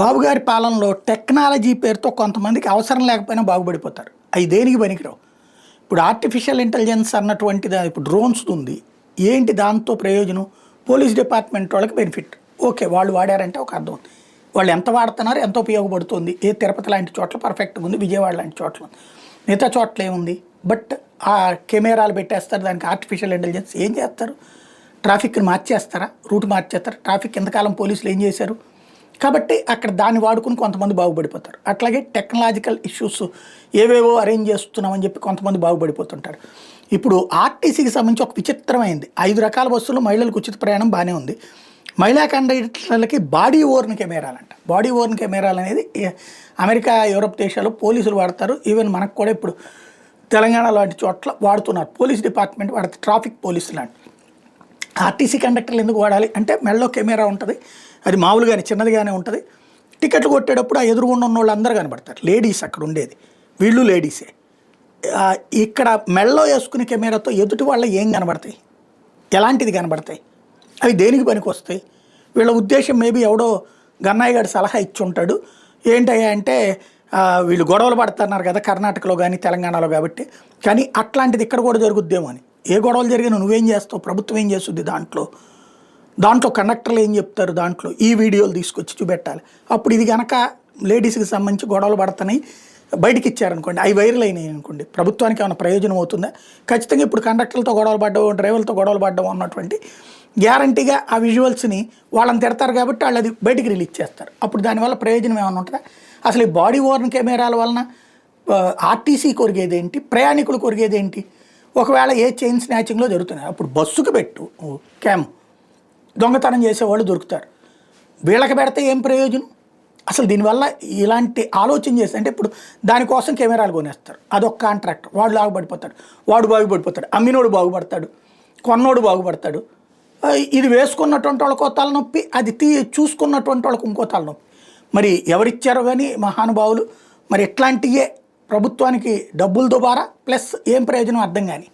బాబు గారి పాలనలో టెక్నాలజీ పేరుతో కొంతమందికి అవసరం లేకపోయినా బాగుపడిపోతారు. అవి దేనికి పనికిరావు. ఇప్పుడు ఆర్టిఫిషియల్ ఇంటెలిజెన్స్ అన్నటువంటిది ఇప్పుడు డ్రోన్స్ ఉంది. ఏంటి దాంతో ప్రయోజనం? పోలీస్ డిపార్ట్మెంట్ వాళ్ళకి బెనిఫిట్. ఓకే, వాళ్ళు వాడారంటే ఒక అర్థం ఉంది. వాళ్ళు ఎంత వాడుతున్నారు, ఎంత ఉపయోగపడుతుంది. తిరుపతి లాంటి చోట్ల పర్ఫెక్ట్గా ఉంది, విజయవాడ లాంటి చోట్ల ఉంది, మిగతా చోట్ల ఏముంది. బట్ ఆ కెమెరాలు పెట్టేస్తారు, దానికి ఆర్టిఫిషియల్ ఇంటెలిజెన్స్ ఏం చేస్తారు? ట్రాఫిక్ని మార్చేస్తారా? రూట్ మార్చేస్తారా? ట్రాఫిక్ ఎంతకాలం పోలీసులు ఏం చేశారు? కాబట్టి అక్కడ దాన్ని వాడుకుని కొంతమంది బాగుపడిపోతారు. అట్లాగే టెక్నాలజికల్ ఇష్యూస్ ఏవేవో అరేంజ్ చేస్తున్నామని చెప్పి కొంతమంది బాగుపడిపోతుంటారు. ఇప్పుడు ఆర్టీసీకి సంబంధించి ఒక విచిత్రమైంది. 5 రకాల బస్సులు మహిళలకు ఉచిత ప్రయాణం బాగానే ఉంది. మహిళా కండక్టర్లకి బాడీ ఓర్న్ కెమెరాలంట. బాడీ ఓర్న్ కెమెరాలు అనేది అమెరికా, యూరప్ దేశాల్లో పోలీసులు వాడతారు. ఈవెన్ మనకు కూడా ఇప్పుడు తెలంగాణ లాంటి చోట్ల వాడుతున్నారు. పోలీస్ డిపార్ట్మెంట్ వాడుతుంది, ట్రాఫిక్ పోలీసు లాంటి. ఆర్టీసీ కండక్టర్లు ఎందుకు వాడాలి అంటే మెడలో కెమెరా ఉంటుంది, అది మామూలుగానే చిన్నదిగానే ఉంటుంది. టికెట్లు కొట్టేటప్పుడు ఆ ఎదురుగుండా ఉన్న వాళ్ళు అందరూ కనబడతారు. లేడీస్ అక్కడ ఉండేది, వీళ్ళు లేడీసే. ఇక్కడ మెడలో వేసుకునే కెమెరాతో ఎదుటి వాళ్ళ ఏం కనబడతాయి, ఎలాంటిది కనబడతాయి, అవి దేనికి పనికి వస్తాయి? వీళ్ళ ఉద్దేశం మేబీ ఎవడో గన్నయ్య గారి సలహా ఇచ్చి ఉంటాడు. ఏంటయ్యా అంటే వీళ్ళు గొడవలు పడుతున్నారు కదా కర్ణాటకలో కానీ తెలంగాణలో, కాబట్టి కానీ అట్లాంటిది ఇక్కడ కూడా జరుగుద్దేమో అని. ఏ గొడవలు జరిగినా నువ్వేం చేస్తావు, ప్రభుత్వం ఏం చేస్తుంది దాంట్లో కండక్టర్లు ఏం చెప్తారు, దాంట్లో ఈ వీడియోలు తీసుకొచ్చి చూపెట్టాలి. అప్పుడు ఇది కనుక లేడీస్కి సంబంధించి గొడవలు పడుతున్నాయి బయటికి ఇచ్చారనుకోండి, అవి వైరల్ అయినాయి అనుకోండి, ప్రభుత్వానికి ఏమైనా ప్రయోజనం అవుతుందా? ఖచ్చితంగా ఇప్పుడు కండక్టర్లతో గొడవలు పడ్డం, డ్రైవర్లతో గొడవలు పడ్డం అన్నటువంటి గ్యారంటీగా ఆ విజువల్స్ని వాళ్ళని తిడతారు కాబట్టి వాళ్ళు అది బయటికి రిలీజ్ చేస్తారు. అప్పుడు దానివల్ల ప్రయోజనం ఏమైనా ఉంటుందా? అసలు ఈ బాడీ ఓర్న్ కెమెరాల వలన ఆర్టీసీ కొరిగేదేంటి, ప్రయాణికులు కొరిగేదేంటి? ఒకవేళ ఏ చైన్ స్నాచింగ్లో జరుగుతున్నాయి, అప్పుడు బస్సుకు పెట్టు క్యామ్, దొంగతనం చేసేవాళ్ళు దొరుకుతారు. వీళ్ళకి పెడితే ఏం ప్రయోజనం? అసలు దీనివల్ల ఇలాంటి ఆలోచన చేస్తే అంటే ఇప్పుడు దానికోసం కెమెరాలు కొనేస్తారు, అదొక కాంట్రాక్ట్, వాడు బాగుపడిపోతాడు, వాడు బాగుపడిపోతాడు, అమ్మినోడు బాగుపడతాడు, కొన్నోడు బాగుపడతాడు. ఇది వేసుకున్నటువంటి వాళ్ళకో తలనొప్పి, అది చూసుకున్నటువంటి వాళ్ళకి ఇంకో తలనొప్పి. మరి ఎవరిచ్చారో కానీ మహానుభావులు, మరి ఎట్లాంటియే ప్రభుత్వానికి డబ్బుల దుబారా ప్లస్ ఏం ప్రయోజనం అర్థం కానీ.